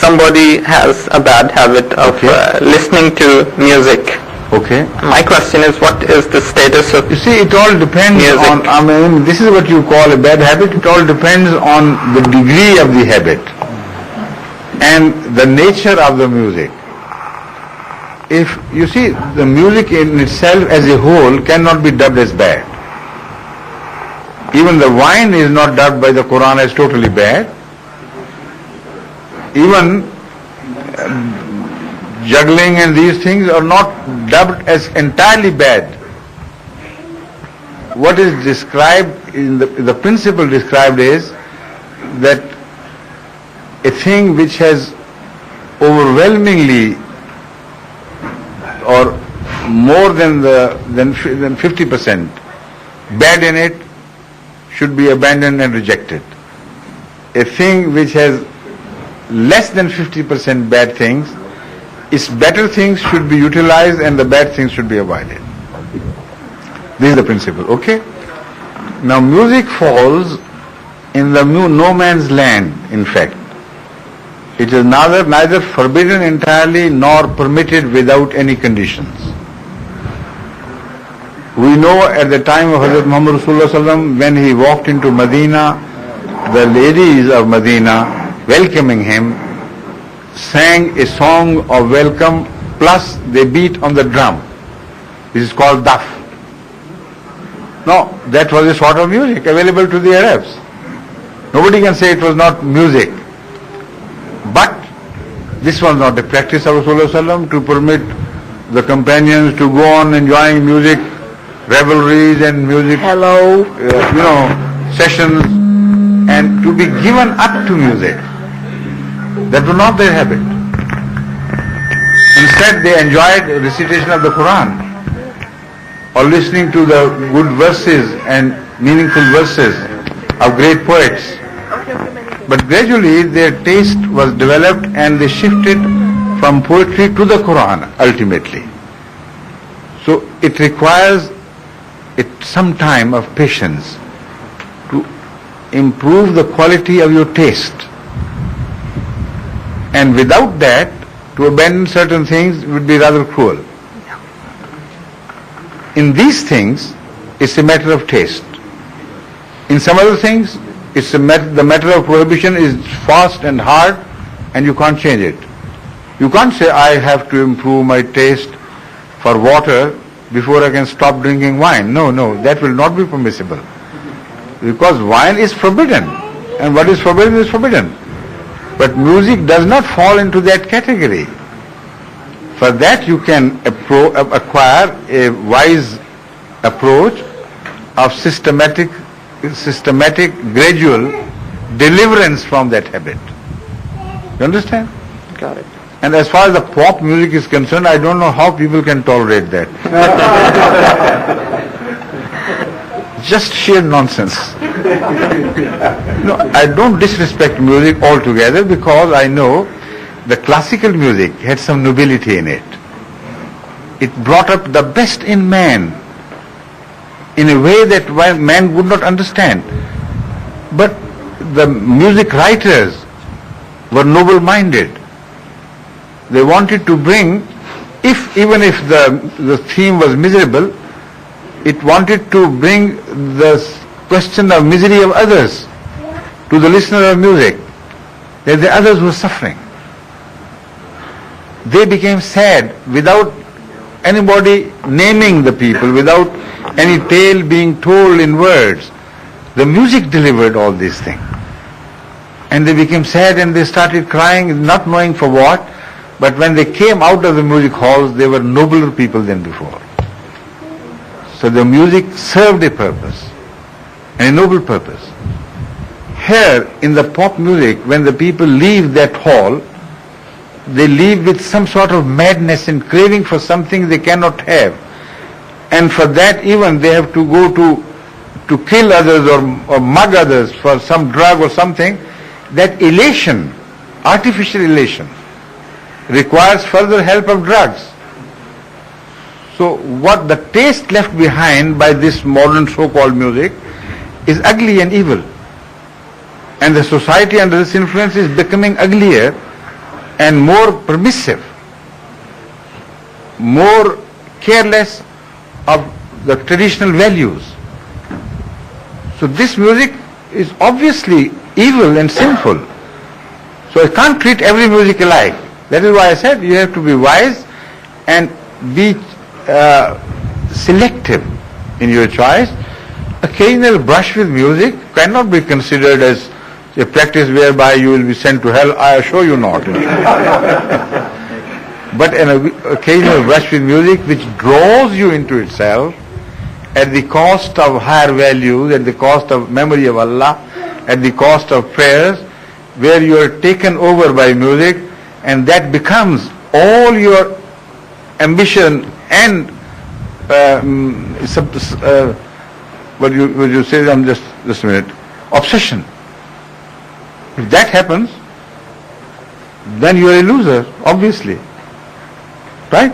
somebody has a bad habit of listening to music. Okay. My question is, what is the status of You see, it all depends music? on, this is what you call a bad habit. It all depends on the degree of the habit and the nature of the music. If you see, the music in itself as a whole cannot be dubbed as bad. Even the wine is not dubbed by the Quran as totally bad. Even juggling and these things are not dubbed as entirely bad. What is described, in the principle described is that a thing which has overwhelmingly or more than 50% bad in it should be abandoned and rejected. A thing which has less than 50% bad things, its better things should be utilized and the bad things should be avoided. This is the principle, okay? Now music falls in the no man's land, in fact. It is neither forbidden entirely nor permitted without any conditions. We know at the time of Hazrat Muhammad Rasulullah Sallam, when he walked into Medina, the ladies of Medina welcoming him sang a song of welcome, plus they beat on the drum. This is called daf. No, that was a sort of music available to the Arabs. Nobody can say it was not music. But this was not the practice of Rasulullah Sallam to permit the companions to go on enjoying music, revelries and music, sessions, and to be given up to music. That was not their habit. Instead, they enjoyed recitation of the Quran or listening to the good verses and meaningful verses of great poets. But gradually their taste was developed and they shifted from poetry to the Quran ultimately. So it requires some time of patience to improve the quality of your taste. And without that, to abandon certain things would be rather cruel. In these things, it's a matter of taste. In some other things, the matter of prohibition is fast and hard, and you can't change it. You can't say, I have to improve my taste for water before I can stop drinking wine. No, that will not be permissible. Because wine is forbidden, and what is forbidden is forbidden. But music does not fall into that category. For that you can acquire a wise approach of systematic, gradual deliverance from that habit. You understand? Got it. And as far as the pop music is concerned, I don't know how people can tolerate that. Just sheer nonsense. No, I don't disrespect music altogether because I know the classical music had some nobility in it. It brought up the best in man in a way that man would not understand. But the music writers were noble-minded. They wanted to bring, even if the theme was miserable, it wanted to bring the question of misery of others to the listener of music, that the others were suffering. They became sad without anybody naming the people, without any tale being told in words. The music delivered all these things. And they became sad and they started crying, not knowing for what, but when they came out of the music halls, they were nobler people than before. So the music served a purpose, and a noble purpose. Here, in the pop music, when the people leave that hall, they leave with some sort of madness and craving for something they cannot have. And for that even they have to go to kill others or mug others for some drug or something. That elation, artificial elation, requires further help of drugs. So what the taste left behind by this modern so-called music is ugly and evil. And the society under this influence is becoming uglier and more permissive, more careless of the traditional values. So this music is obviously evil and sinful. So I can't treat every music alike. That is why I said you have to be wise and be selective in your choice. Occasional brush with music cannot be considered as a practice whereby you will be sent to hell. I assure you not. But an occasional brush with music which draws you into itself at the cost of higher values, at the cost of memory of Allah, at the cost of prayers, where you are taken over by music, and that becomes all your ambition and what you say, just a minute, obsession. If that happens, then you are a loser, obviously. Right?